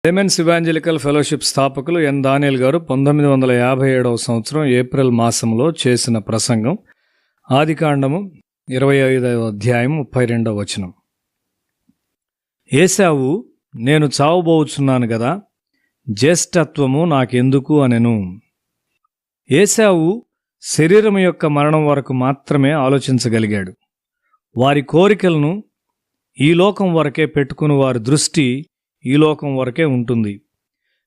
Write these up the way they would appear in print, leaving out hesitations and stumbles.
Lemons evangelical fellowship స్థాపకులు ఎన్ దానియేల్ గారు 1957వ సంవత్సరం ఏప్రిల్ మాసంలో చేసిన ప్రసంగం ఆదికాండము 25వ అధ్యాయం 32వ వచనం. ఏశావు, నేను చావబోచున్నాను గదా, జ్యేష్ఠత్వము నాకెందుకు అనెను. ఏశావు శరీరం యొక్క మరణం వరకు మాత్రమే ఆలోచించగలిగాడు. వారి కోరికలను ఈ లోకం వరకే పెట్టుకుని వారి దృష్టి ఈ లోకం వరకే ఉంటుంది.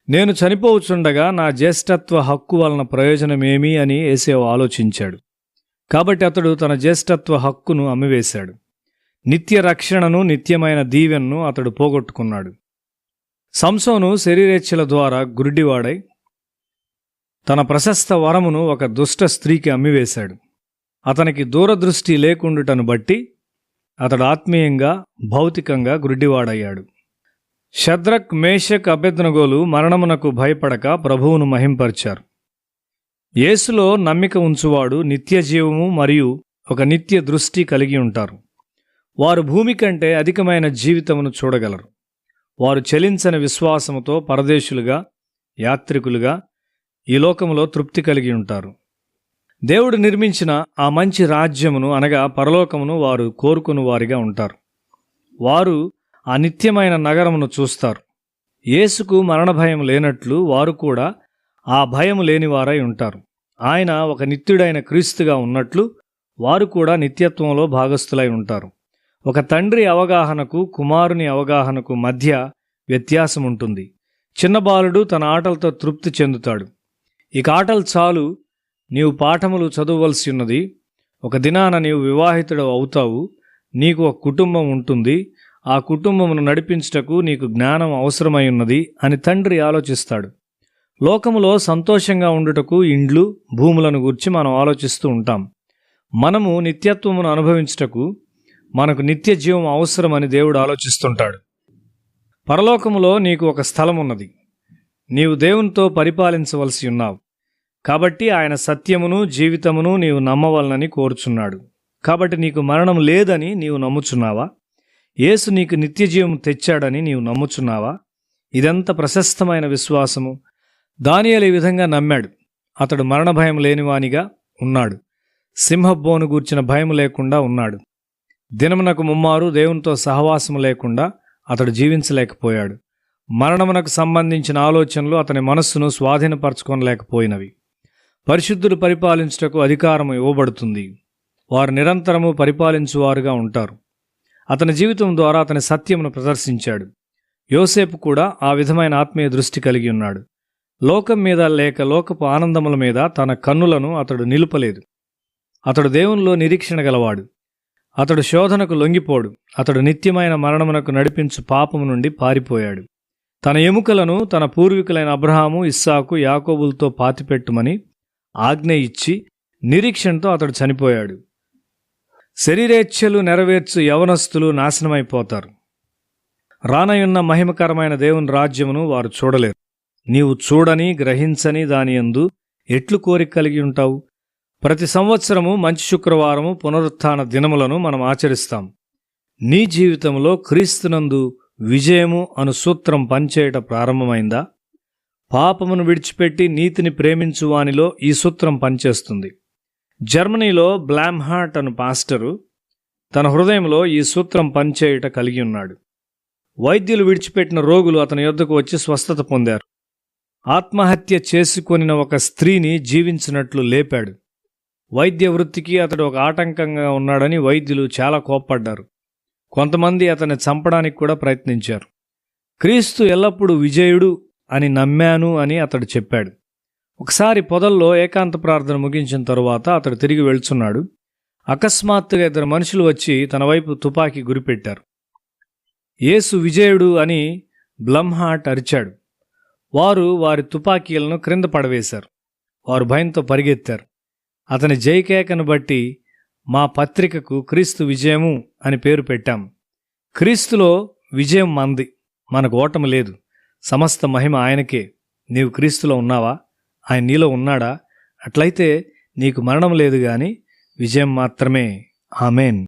నేను చనిపోవచ్చుండగా నా జ్యేష్ఠత్వ హక్కు వలన ప్రయోజనమేమి అని ఏశావు ఆలోచించాడు. కాబట్టి అతడు తన జ్యేష్ఠత్వ హక్కును అమ్మివేశాడు. నిత్య రక్షణను, నిత్యమైన దీవెనను అతడు పోగొట్టుకున్నాడు. సంసోను శరీరేచ్ఛల ద్వారా గుడ్డివాడై తన ప్రశస్త వరమును ఒక దుష్ట స్త్రీకి అమ్మివేశాడు. అతనికి దూరదృష్టి లేకుండుటను బట్టి అతడు ఆత్మీయంగా, భౌతికంగా గుడ్డివాడయ్యాడు. షద్రక్, మేషక్, అబేద్నెగోలు మరణమునకు భయపడక ప్రభువును మహింపరిచారు. యేసులో నమ్మిక ఉంచువాడు నిత్య జీవము మరియు ఒక నిత్య దృష్టి కలిగి ఉంటారు. వారు భూమి కంటే అధికమైన జీవితమును చూడగలరు. వారు చలించని విశ్వాసముతో పరదేశులుగా, యాత్రికులుగా ఈ లోకములో తృప్తి కలిగి ఉంటారు. దేవుడు నిర్మించిన ఆ మంచి రాజ్యమును అనగా పరలోకమును వారు కోరుకుని వారిగా ఉంటారు. వారు ఆ నిత్యమైన నగరమును చూస్తారు. యేసుకు మరణ భయం లేనట్లు వారు కూడా ఆ భయం లేనివారై ఉంటారు. ఆయన ఒక నిత్యుడైన క్రీస్తుగా ఉన్నట్లు వారు కూడా నిత్యత్వంలో భాగస్థులై ఉంటారు. ఒక తండ్రి అవగాహనకు, కుమారుని అవగాహనకు మధ్య వ్యత్యాసం ఉంటుంది. చిన్న బాలుడు తన ఆటలతో తృప్తి చెందుతాడు. ఇక ఆటలు చాలు, నీవు పాఠములు చదవవలసి ఉన్నది, ఒక దినాన నీవు వివాహితుడు అవుతావు, నీకు ఒక కుటుంబం ఉంటుంది, ఆ కుటుంబమును నడిపించుటకు నీకు జ్ఞానం అవసరమై ఉన్నది అని తండ్రి ఆలోచిస్తాడు. లోకములో సంతోషంగా ఉండుటకు ఇండ్లు, భూములను గూర్చి మనం ఆలోచిస్తూ ఉంటాం. మనము నిత్యత్వమును అనుభవించుటకు మనకు నిత్య జీవం అవసరమని దేవుడు ఆలోచిస్తుంటాడు. పరలోకములో నీకు ఒక స్థలం ఉన్నది. నీవు దేవునితో పరిపాలించవలసి ఉన్నావు. కాబట్టి ఆయన సత్యమును, జీవితమును నీవు నమ్మవలనని కోరుచున్నాడు. కాబట్టి నీకు మరణం లేదని నీవు నమ్ముచున్నావా? యేసు నీకు నిత్యజీవం తెచ్చాడని నీవు నమ్ముచున్నావా? ఇదంత ప్రశస్తమైన విశ్వాసము. దానియేలు ఈ విధంగా నమ్మాడు. అతడు మరణ భయం లేనివానిగా ఉన్నాడు. సింహబోను గూర్చిన భయం లేకుండా ఉన్నాడు. దినమునకు ముమ్మారు దేవునితో సహవాసము లేకుండా అతడు జీవించలేకపోయాడు. మరణమునకు సంబంధించిన ఆలోచనలు అతని మనస్సును స్వాధీనపరచుకోలేకపోయినవి. పరిశుద్ధుడు పరిపాలించుటకు అధికారం ఇవ్వబడుతుంది. వారు నిరంతరము పరిపాలించువారుగా ఉంటారు. అతని జీవితం ద్వారా అతని సత్యమును ప్రదర్శించాడు. యోసేపు కూడా ఆ విధమైన ఆత్మీయ దృష్టి కలిగి ఉన్నాడు. లోకం మీద లేక లోకపు ఆనందముల మీద తన కన్నులను అతడు నిలుపలేదు. అతడు దేవునిలో నిరీక్షణ గలవాడు. అతడు శోధనకు లొంగిపోడు. అతడు నిత్యమైన మరణమునకు నడిపించు పాపము నుండి పారిపోయాడు. తన ఎముకలను తన పూర్వీకులైన అబ్రహాము, ఇస్సాకు, యాకోబులతో పాతిపెట్టుమని ఆజ్ఞ ఇచ్చి నిరీక్షణతో అతడు చనిపోయాడు. శరీరేచ్ఛలు నెరవేర్చు యవనస్తులు నాశనమైపోతారు. రానయున్న మహిమకరమైన దేవుని రాజ్యమును వారు చూడలేరు. నీవు చూడని, గ్రహించని దాని యందు ఎట్లు కోరిక కలిగి ఉంటావు? ప్రతి సంవత్సరము మంచి శుక్రవారము, పునరుత్థాన దినములను మనం ఆచరిస్తాం. నీ జీవితంలో క్రీస్తునందు విజయము అను సూత్రం పనిచేయట ప్రారంభమైందా? పాపమును విడిచిపెట్టి నీతిని ప్రేమించు వానిలో ఈ సూత్రం పనిచేస్తుంది. జర్మనీలో బ్లామ్హార్ట్ అను పాస్టరు తన హృదయంలో ఈ సూత్రం పనిచేయుట కలిగి ఉన్నాడు. వైద్యులు విడిచిపెట్టిన రోగులు అతని యొద్దకు వచ్చి స్వస్థత పొందారు. ఆత్మహత్య చేసుకొనిన ఒక స్త్రీని జీవించినట్లు లేపాడు. వైద్య వృత్తికి అతడు ఒక ఆటంకంగా ఉన్నాడని వైద్యులు చాలా కోప్పడ్డారు. కొంతమంది అతన్ని చంపడానికి కూడా ప్రయత్నించారు. క్రీస్తు ఎల్లప్పుడూ విజయుడు అని నమ్మాను అని అతడు చెప్పాడు. ఒకసారి పొదల్లో ఏకాంత ప్రార్థన ముగించిన తరువాత అతడు తిరిగి వెళ్తున్నాడు. అకస్మాత్తుగా ఇద్దరు మనుషులు వచ్చి తన వైపు తుపాకీ గురిపెట్టారు. యేసు విజయుడు అని బ్లమ్హార్ట్ అరిచాడు. వారు వారి తుపాకీలను క్రింద పడవేశారు. వారు భయంతో పరిగెత్తారు. అతని జయకేకను బట్టి మా పత్రికకు క్రీస్తు విజయము అని పేరు పెట్టాం. క్రీస్తులో విజయం మంది, మనకు ఓటమి లేదు. సమస్త మహిమ ఆయనకే. నీవు క్రీస్తులో ఉన్నావా? ఆయన నీలో ఉన్నాడా? అట్లయితే నీకు మరణం లేదు గాని విజయం మాత్రమే. ఆమేన్.